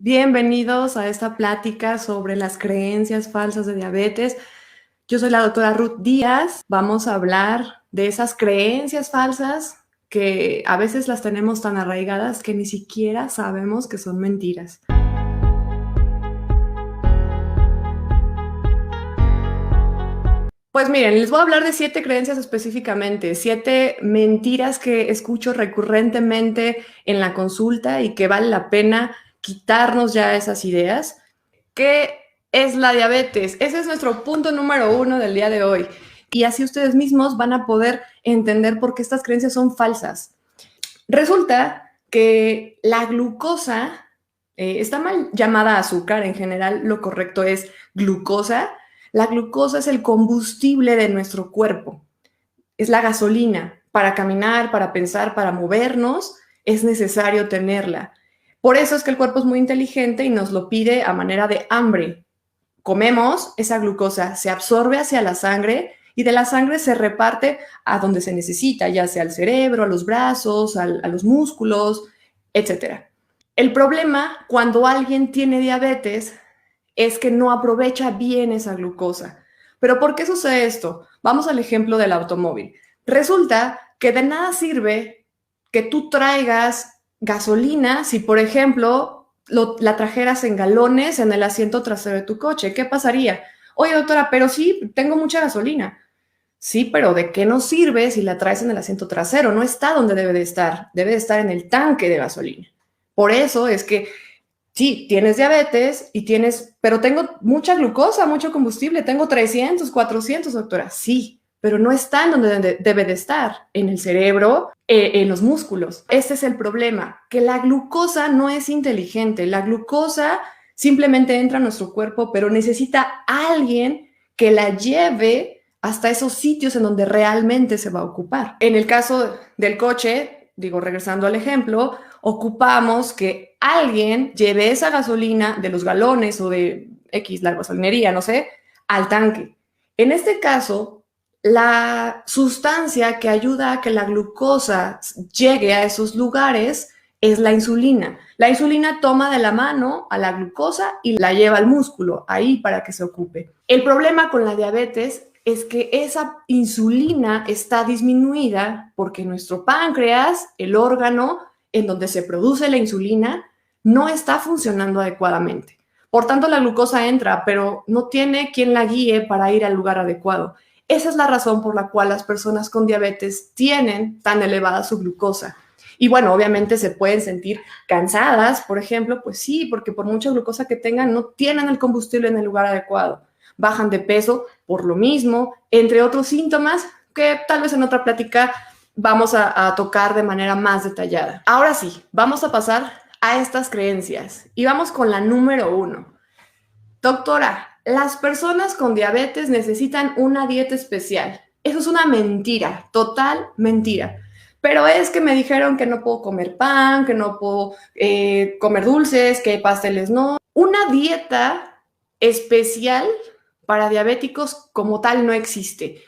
Bienvenidos a esta plática sobre las creencias falsas de diabetes. Yo soy la doctora Ruth Díaz. Vamos a hablar de esas creencias falsas que a veces las tenemos tan arraigadas que ni siquiera sabemos que son mentiras. Pues miren, les voy a hablar de 7 creencias específicamente, 7 mentiras que escucho recurrentemente en la consulta y que vale la pena quitarnos ya esas ideas. ¿Qué es la diabetes? Ese es nuestro punto número 1 del día de hoy. Y así ustedes mismos van a poder entender por qué estas creencias son falsas. Resulta que la glucosa está mal llamada azúcar, en general lo correcto es glucosa. La glucosa es el combustible de nuestro cuerpo, es la gasolina. Para caminar, para pensar, para movernos, es necesario tenerla. Por eso es que el cuerpo es muy inteligente y nos lo pide a manera de hambre. Comemos, esa glucosa se absorbe hacia la sangre y de la sangre se reparte a donde se necesita, ya sea al cerebro, a los brazos, a los músculos, etc. El problema cuando alguien tiene diabetes es que no aprovecha bien esa glucosa. ¿Pero por qué sucede esto? Vamos al ejemplo del automóvil. Resulta que de nada sirve que tú traigas gasolina si, por ejemplo, la trajeras en galones en el asiento trasero de tu coche. ¿Qué pasaría? Oye, doctora, pero sí, tengo mucha gasolina. Sí, pero ¿de qué nos sirve si la traes en el asiento trasero? No está donde debe de estar en el tanque de gasolina. Por eso es que sí, tienes diabetes y pero tengo mucha glucosa, mucho combustible, tengo 300, 400, doctora. Sí, pero no está en donde debe de estar, en el cerebro, en los músculos. Este es el problema, que la glucosa no es inteligente. La glucosa simplemente entra a nuestro cuerpo, pero necesita alguien que la lleve hasta esos sitios en donde realmente se va a ocupar. En el caso del coche, regresando al ejemplo, ocupamos que alguien lleve esa gasolina de los galones o de X, la gasolinería, no sé, al tanque. En este caso, la sustancia que ayuda a que la glucosa llegue a esos lugares es la insulina. La insulina toma de la mano a la glucosa y la lleva al músculo, ahí para que se ocupe. El problema con la diabetes es que esa insulina está disminuida porque nuestro páncreas, el órgano en donde se produce la insulina, no está funcionando adecuadamente. Por tanto, la glucosa entra, pero no tiene quien la guíe para ir al lugar adecuado. Esa es la razón por la cual las personas con diabetes tienen tan elevada su glucosa. Y bueno, obviamente se pueden sentir cansadas, por ejemplo, pues sí, porque por mucha glucosa que tengan, no tienen el combustible en el lugar adecuado. Bajan de peso por lo mismo, entre otros síntomas que tal vez en otra plática vamos a tocar de manera más detallada. Ahora sí, vamos a pasar a estas creencias y vamos con la número 1. Doctora, las personas con diabetes necesitan una dieta especial. Eso es una mentira, total mentira. Pero es que me dijeron que no puedo comer pan, que no puedo comer dulces, que pasteles no. Una dieta especial para diabéticos como tal no existe.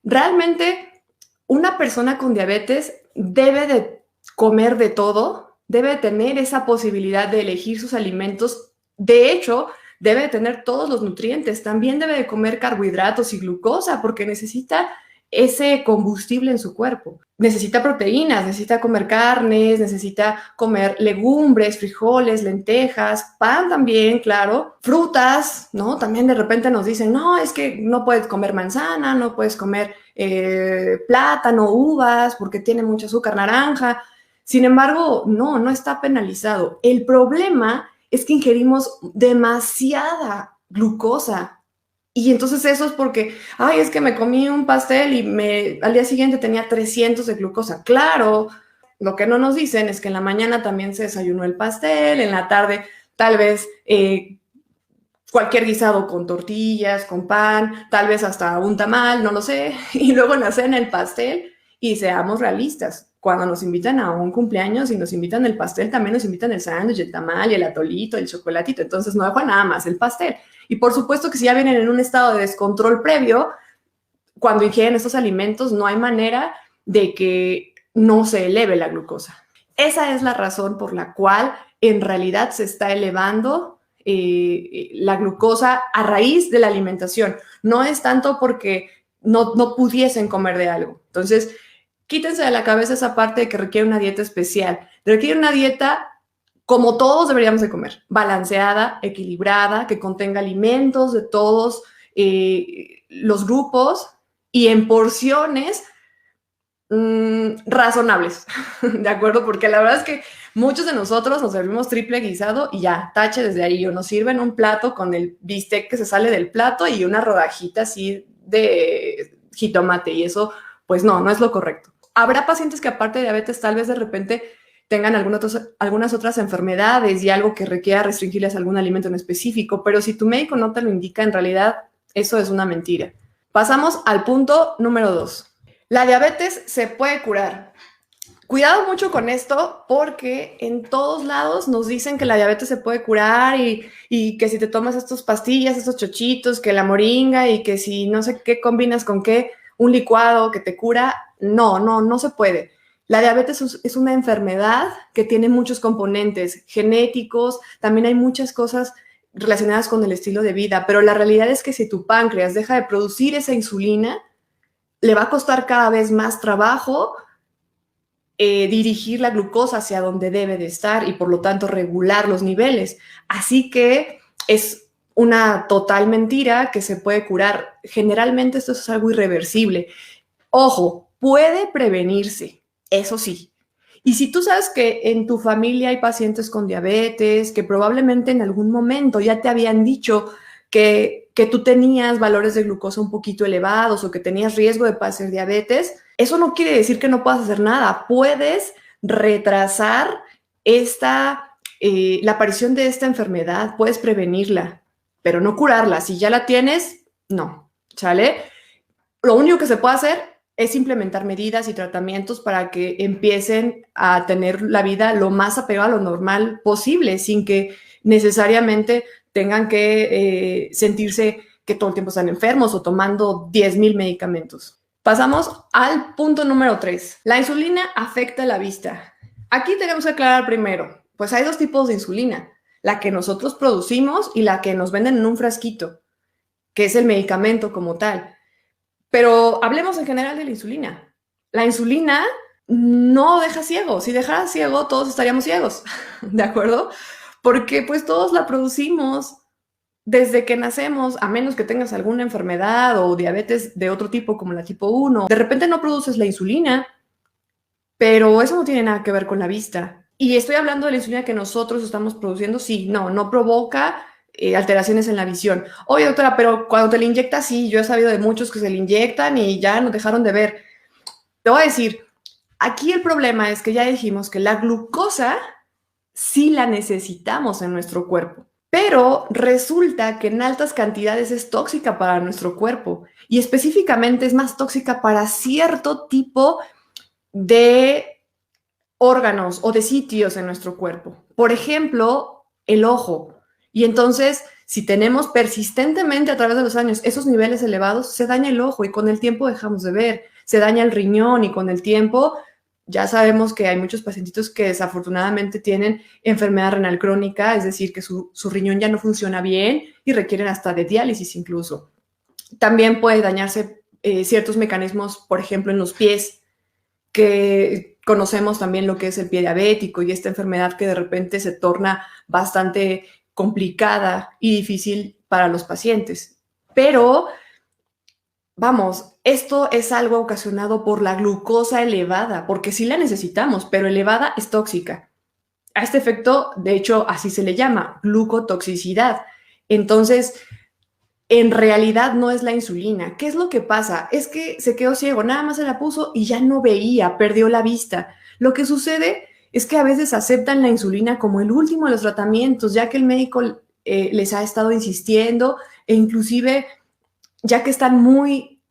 Realmente, una persona con diabetes debe de comer de todo, debe tener esa posibilidad de elegir sus alimentos. De hecho, debe de tener todos los nutrientes. También debe de comer carbohidratos y glucosa porque necesita ese combustible en su cuerpo. Necesita proteínas, necesita comer carnes, necesita comer legumbres, frijoles, lentejas, pan también, claro, frutas, ¿no? También de repente nos dicen, no, es que no puedes comer manzana, no puedes comer plátano, uvas, porque tiene mucho azúcar, naranja. Sin embargo, no está penalizado. El problema es que ingerimos demasiada glucosa. Y entonces eso es porque, ay, es que me comí un pastel y al día siguiente tenía 300 de glucosa. Claro, lo que no nos dicen es que en la mañana también se desayunó el pastel, en la tarde tal vez cualquier guisado con tortillas, con pan, tal vez hasta un tamal, no lo sé, y luego en la cena el pastel. Y seamos realistas, cuando nos invitan a un cumpleaños y nos invitan el pastel, también nos invitan el sándwich, el tamal, el atolito, el chocolatito, entonces no dejo nada más el pastel. Y por supuesto que si ya vienen en un estado de descontrol previo, cuando ingieren estos alimentos no hay manera de que no se eleve la glucosa. Esa es la razón por la cual en realidad se está elevando la glucosa a raíz de la alimentación. No es tanto porque no pudiesen comer de algo. Entonces, quítense de la cabeza esa parte de que requiere una dieta especial. Requiere una dieta como todos deberíamos de comer, balanceada, equilibrada, que contenga alimentos de todos los grupos y en porciones razonables, ¿de acuerdo? Porque la verdad es que muchos de nosotros nos servimos triple guisado y ya, tache desde ahí, o nos sirven un plato con el bistec que se sale del plato y una rodajita así de jitomate, y eso, pues no es lo correcto. Habrá pacientes que aparte de diabetes tal vez de repente tengan algunas otras enfermedades y algo que requiera restringirles algún alimento en específico, pero si tu médico no te lo indica, en realidad eso es una mentira. Pasamos al punto número 2. La diabetes se puede curar. Cuidado mucho con esto porque en todos lados nos dicen que la diabetes se puede curar y que si te tomas estas pastillas, estos chochitos, que la moringa y que si no sé qué combinas con qué, un licuado que te cura. No se puede. La diabetes es una enfermedad que tiene muchos componentes genéticos, también hay muchas cosas relacionadas con el estilo de vida, pero la realidad es que si tu páncreas deja de producir esa insulina, le va a costar cada vez más trabajo dirigir la glucosa hacia donde debe de estar y por lo tanto regular los niveles. Así que es una total mentira que se puede curar. Generalmente esto es algo irreversible. Ojo, puede prevenirse, eso sí. Y si tú sabes que en tu familia hay pacientes con diabetes, que probablemente en algún momento ya te habían dicho que tú tenías valores de glucosa un poquito elevados o que tenías riesgo de padecer diabetes, eso no quiere decir que no puedas hacer nada. Puedes retrasar la aparición de esta enfermedad, puedes prevenirla, pero no curarla. Si ya la tienes, no, ¿sale? Lo único que se puede hacer es implementar medidas y tratamientos para que empiecen a tener la vida lo más apegada a lo normal posible, sin que necesariamente tengan que sentirse que todo el tiempo están enfermos o tomando 10,000 medicamentos. Pasamos al punto número 3. La insulina afecta la vista. Aquí tenemos que aclarar primero, pues hay dos tipos de insulina, la que nosotros producimos y la que nos venden en un frasquito, que es el medicamento como tal. Pero hablemos en general de la insulina. La insulina no deja ciego. Si dejara ciego, todos estaríamos ciegos, ¿de acuerdo? Porque pues todos la producimos desde que nacemos, a menos que tengas alguna enfermedad o diabetes de otro tipo como la tipo 1. De repente no produces la insulina, pero eso no tiene nada que ver con la vista. Y estoy hablando de la insulina que nosotros estamos produciendo, sí, no provoca alteraciones en la visión. Oye, doctora, pero cuando te la inyectas, sí, yo he sabido de muchos que se la inyectan y ya nos dejaron de ver. Te voy a decir, aquí el problema es que ya dijimos que la glucosa sí la necesitamos en nuestro cuerpo, pero resulta que en altas cantidades es tóxica para nuestro cuerpo y específicamente es más tóxica para cierto tipo de órganos o de sitios en nuestro cuerpo. Por ejemplo, el ojo. Y entonces, si tenemos persistentemente a través de los años esos niveles elevados, se daña el ojo y con el tiempo dejamos de ver. Se daña el riñón y con el tiempo ya sabemos que hay muchos pacientitos que desafortunadamente tienen enfermedad renal crónica, es decir, que su riñón ya no funciona bien y requieren hasta de diálisis incluso. También puede dañarse ciertos mecanismos, por ejemplo, en los pies, que conocemos también lo que es el pie diabético y esta enfermedad que de repente se torna bastante complicada y difícil para los pacientes. Pero, vamos, esto es algo ocasionado por la glucosa elevada, porque sí la necesitamos, pero elevada es tóxica. A este efecto, de hecho, así se le llama, glucotoxicidad. Entonces, en realidad no es la insulina. ¿Qué es lo que pasa? Es que se quedó ciego, nada más se la puso y ya no veía, perdió la vista. Lo que sucede es que a veces aceptan la insulina como el último de los tratamientos, ya que el médico les ha estado insistiendo e inclusive ya que están muy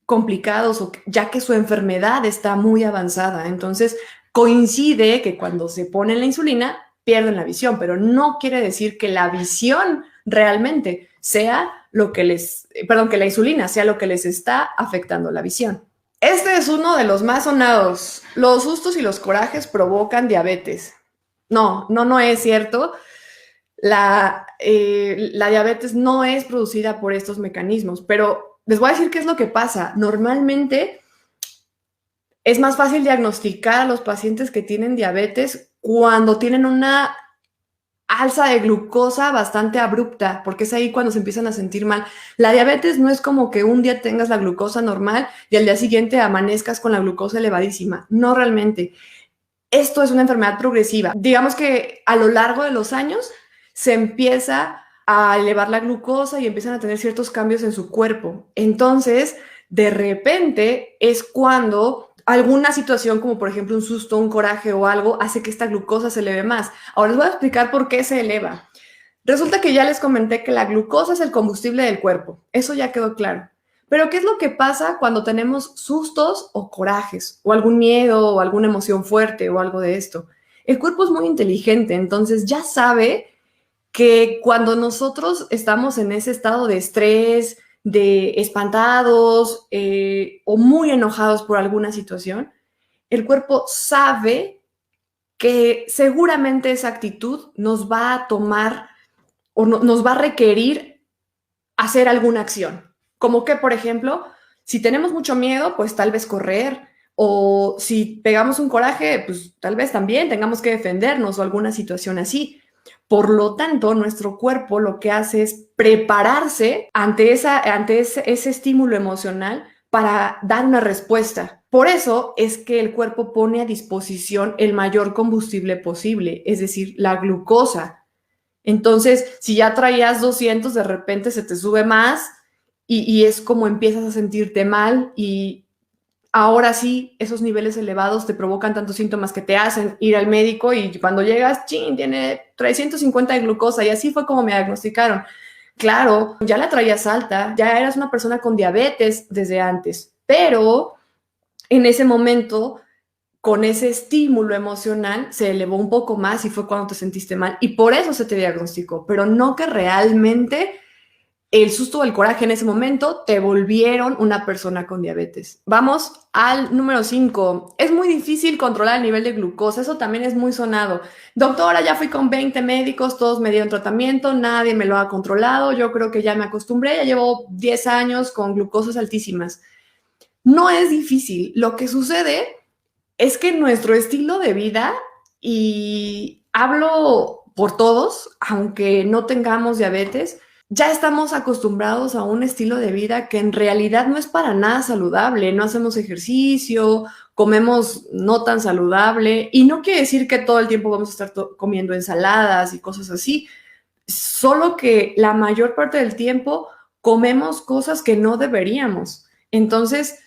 complicados o ya que su enfermedad está muy avanzada. Entonces, coincide que cuando se pone la insulina, pierden la visión, pero no quiere decir que la visión realmente sea lo que que la insulina sea lo que les está afectando la visión. Este es uno de los más sonados. Los sustos y los corajes provocan diabetes. No es cierto. La diabetes no es producida por estos mecanismos, pero les voy a decir qué es lo que pasa. Normalmente es más fácil diagnosticar a los pacientes que tienen diabetes cuando tienen una alza de glucosa bastante abrupta, porque es ahí cuando se empiezan a sentir mal. La diabetes no es como que un día tengas la glucosa normal y al día siguiente amanezcas con la glucosa elevadísima. No realmente. Esto es una enfermedad progresiva. Digamos que a lo largo de los años se empieza a elevar la glucosa y empiezan a tener ciertos cambios en su cuerpo. Entonces, de repente es cuando alguna situación, como por ejemplo un susto, un coraje o algo, hace que esta glucosa se eleve más. Ahora les voy a explicar por qué se eleva. Resulta que ya les comenté que la glucosa es el combustible del cuerpo. Eso ya quedó claro. Pero ¿qué es lo que pasa cuando tenemos sustos o corajes, o algún miedo, o alguna emoción fuerte, o algo de esto? El cuerpo es muy inteligente, entonces ya sabe que cuando nosotros estamos en ese estado de estrés, de espantados o muy enojados por alguna situación, el cuerpo sabe que seguramente esa actitud nos va a tomar o nos va a requerir hacer alguna acción. Como que, por ejemplo, si tenemos mucho miedo, pues tal vez correr, o si pegamos un coraje, pues tal vez también tengamos que defendernos o alguna situación así. Por lo tanto, nuestro cuerpo lo que hace es prepararse ante ese estímulo emocional para dar una respuesta. Por eso es que el cuerpo pone a disposición el mayor combustible posible, es decir, la glucosa. Entonces, si ya traías 200, de repente se te sube más y es como empiezas a sentirte mal y ahora sí, esos niveles elevados te provocan tantos síntomas que te hacen ir al médico y cuando llegas, chin, tiene 350 de glucosa y así fue como me diagnosticaron. Claro, ya la traías alta, ya eras una persona con diabetes desde antes, pero en ese momento con ese estímulo emocional se elevó un poco más y fue cuando te sentiste mal y por eso se te diagnosticó, pero no que realmente el susto o el coraje en ese momento te volvieron una persona con diabetes. Vamos al número 5. Es muy difícil controlar el nivel de glucosa, eso también es muy sonado. Doctora, ya fui con 20 médicos, todos me dieron tratamiento, nadie me lo ha controlado, yo creo que ya me acostumbré, ya llevo 10 años con glucosas altísimas. No es difícil, lo que sucede es que nuestro estilo de vida, y hablo por todos, aunque no tengamos diabetes, ya estamos acostumbrados a un estilo de vida que en realidad no es para nada saludable. No hacemos ejercicio, comemos no tan saludable y no quiere decir que todo el tiempo vamos a estar comiendo ensaladas y cosas así, solo que la mayor parte del tiempo comemos cosas que no deberíamos. Entonces,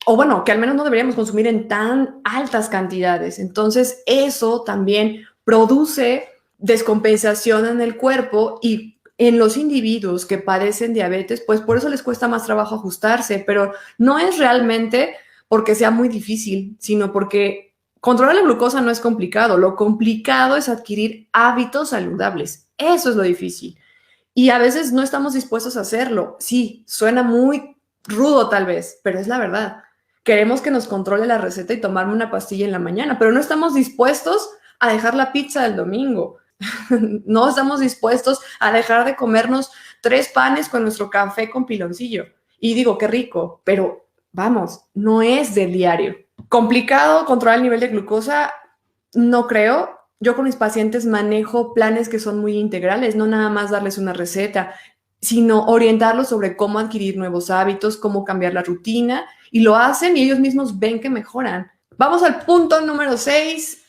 o bueno, que al menos no deberíamos consumir en tan altas cantidades. Entonces, eso también produce descompensación en el cuerpo y en los individuos que padecen diabetes, pues por eso les cuesta más trabajo ajustarse, pero no es realmente porque sea muy difícil, sino porque controlar la glucosa no es complicado. Lo complicado es adquirir hábitos saludables. Eso es lo difícil. Y a veces no estamos dispuestos a hacerlo. Sí, suena muy rudo tal vez, pero es la verdad. Queremos que nos controle la receta y tomarme una pastilla en la mañana, pero no estamos dispuestos a dejar la pizza del domingo. No estamos dispuestos a dejar de comernos 3 panes con nuestro café con piloncillo. Y digo, qué rico, pero vamos, no es del diario. Complicado controlar el nivel de glucosa, no creo. Yo con mis pacientes manejo planes que son muy integrales, no nada más darles una receta, sino orientarlos sobre cómo adquirir nuevos hábitos, cómo cambiar la rutina, y lo hacen y ellos mismos ven que mejoran. Vamos al punto número 6,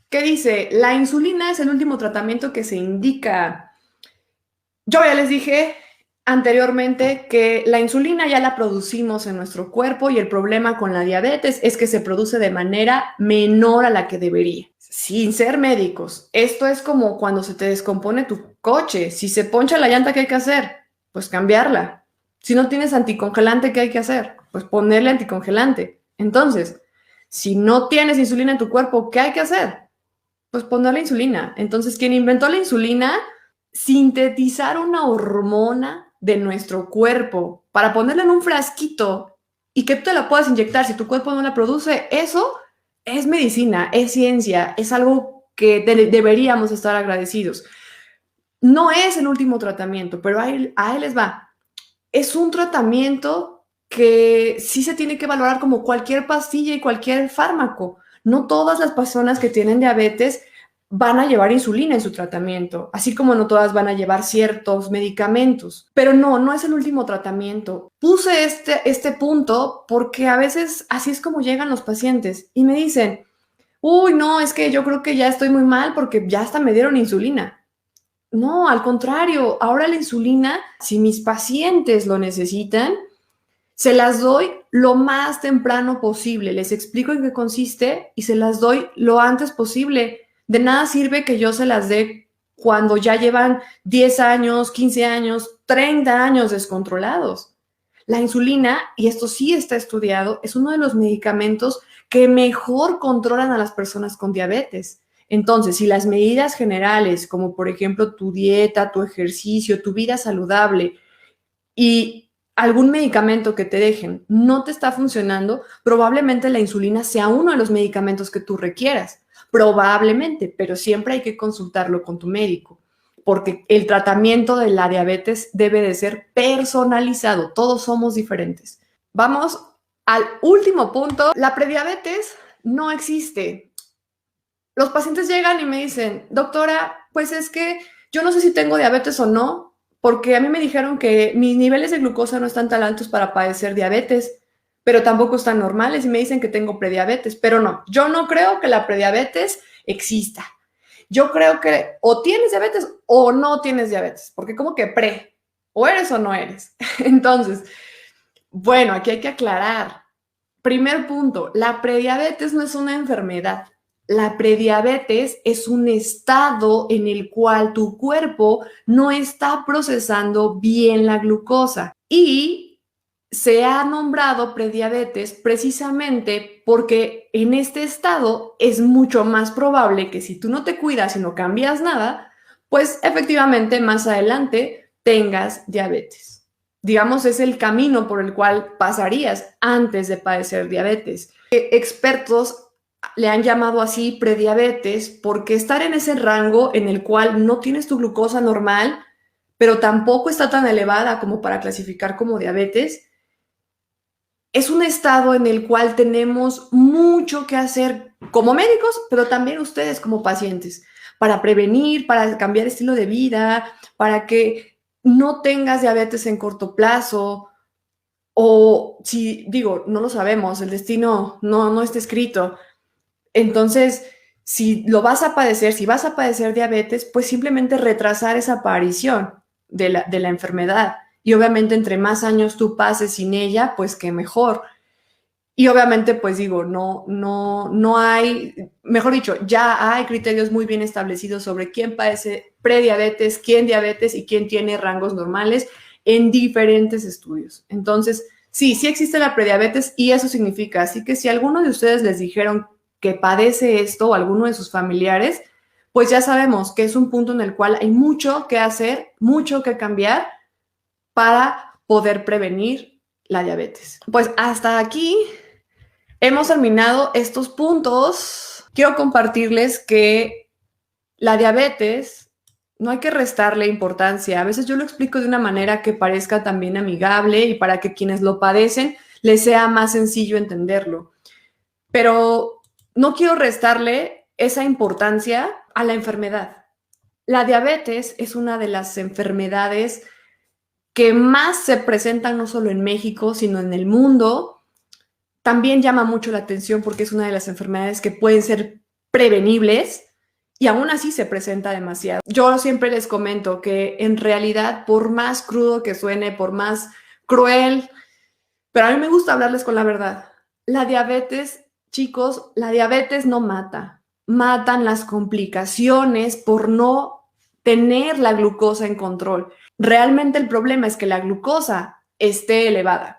que dice, la insulina es el último tratamiento que se indica. Yo ya les dije anteriormente que la insulina ya la producimos en nuestro cuerpo y el problema con la diabetes es que se produce de manera menor a la que debería. Sin ser médicos, esto es como cuando se te descompone tu coche. Si se poncha la llanta, ¿qué hay que hacer? Pues cambiarla. Si no tienes anticongelante, ¿qué hay que hacer? Pues ponerle anticongelante. Entonces, si no tienes insulina en tu cuerpo, ¿qué hay que hacer? Pues ponerle insulina. Entonces, quien inventó la insulina, sintetizar una hormona de nuestro cuerpo para ponerla en un frasquito y que tú te la puedas inyectar si tu cuerpo no la produce, eso es medicina, es ciencia, es algo que deberíamos estar agradecidos. No es el último tratamiento, pero ahí les va. Es un tratamiento que sí se tiene que valorar como cualquier pastilla y cualquier fármaco. No todas las personas que tienen diabetes van a llevar insulina en su tratamiento, así como no todas van a llevar ciertos medicamentos. Pero no es el último tratamiento. Puse este punto porque a veces así es como llegan los pacientes y me dicen, uy, no, es que yo creo que ya estoy muy mal porque ya hasta me dieron insulina. No, al contrario, ahora la insulina, si mis pacientes lo necesitan, se las doy lo más temprano posible. Les explico en qué consiste y se las doy lo antes posible. De nada sirve que yo se las dé cuando ya llevan 10 años, 15 años, 30 años descontrolados. La insulina, y esto sí está estudiado, es uno de los medicamentos que mejor controlan a las personas con diabetes. Entonces, si las medidas generales, como por ejemplo tu dieta, tu ejercicio, tu vida saludable y algún medicamento que te dejen no te está funcionando, probablemente la insulina sea uno de los medicamentos que tú requieras. Probablemente, pero siempre hay que consultarlo con tu médico, porque el tratamiento de la diabetes debe de ser personalizado. Todos somos diferentes. Vamos al último punto. La prediabetes no existe. Los pacientes llegan y me dicen, doctora, pues es que yo no sé si tengo diabetes o no, porque a mí me dijeron que mis niveles de glucosa no están tan altos para padecer diabetes, pero tampoco están normales y me dicen que tengo prediabetes, pero no, yo no creo que la prediabetes exista. Yo creo que o tienes diabetes o no tienes diabetes, porque como que o eres o no eres. Entonces, bueno, aquí hay que aclarar. Primer punto, la prediabetes no es una enfermedad. La prediabetes es un estado en el cual tu cuerpo no está procesando bien la glucosa y se ha nombrado prediabetes precisamente porque en este estado es mucho más probable que si tú no te cuidas y no cambias nada, pues efectivamente más adelante tengas diabetes. Digamos, es el camino por el cual pasarías antes de padecer diabetes. Expertos le han llamado así prediabetes porque estar en ese rango en el cual no tienes tu glucosa normal, pero tampoco está tan elevada como para clasificar como diabetes, es un estado en el cual tenemos mucho que hacer como médicos, pero también ustedes como pacientes, para prevenir, para cambiar estilo de vida, para que no tengas diabetes en corto plazo, o si, digo, no lo sabemos, el destino no está escrito. Entonces, si lo vas a padecer, si vas a padecer diabetes, pues simplemente retrasar esa aparición de la enfermedad. Y obviamente entre más años tú pases sin ella, pues que mejor. Y obviamente, pues digo, no hay, mejor dicho, ya hay criterios muy bien establecidos sobre quién padece prediabetes, quién diabetes y quién tiene rangos normales en diferentes estudios. Entonces, sí existe la prediabetes y eso significa, así que si alguno de ustedes les dijeron que padece esto o alguno de sus familiares, pues ya sabemos que es un punto en el cual hay mucho que hacer, mucho que cambiar para poder prevenir la diabetes. Pues hasta aquí hemos terminado estos puntos. Quiero compartirles que la diabetes no hay que restarle importancia. A veces yo lo explico de una manera que parezca también amigable y para que quienes lo padecen les sea más sencillo entenderlo. Pero no quiero restarle esa importancia a la enfermedad. La diabetes es una de las enfermedades que más se presentan no solo en México, sino en el mundo. También llama mucho la atención porque es una de las enfermedades que pueden ser prevenibles y aún así se presenta demasiado. Yo siempre les comento que en realidad, por más crudo que suene, por más cruel, pero a mí me gusta hablarles con la verdad. La diabetes, chicos, la diabetes no mata. Matan las complicaciones por no tener la glucosa en control. Realmente el problema es que la glucosa esté elevada.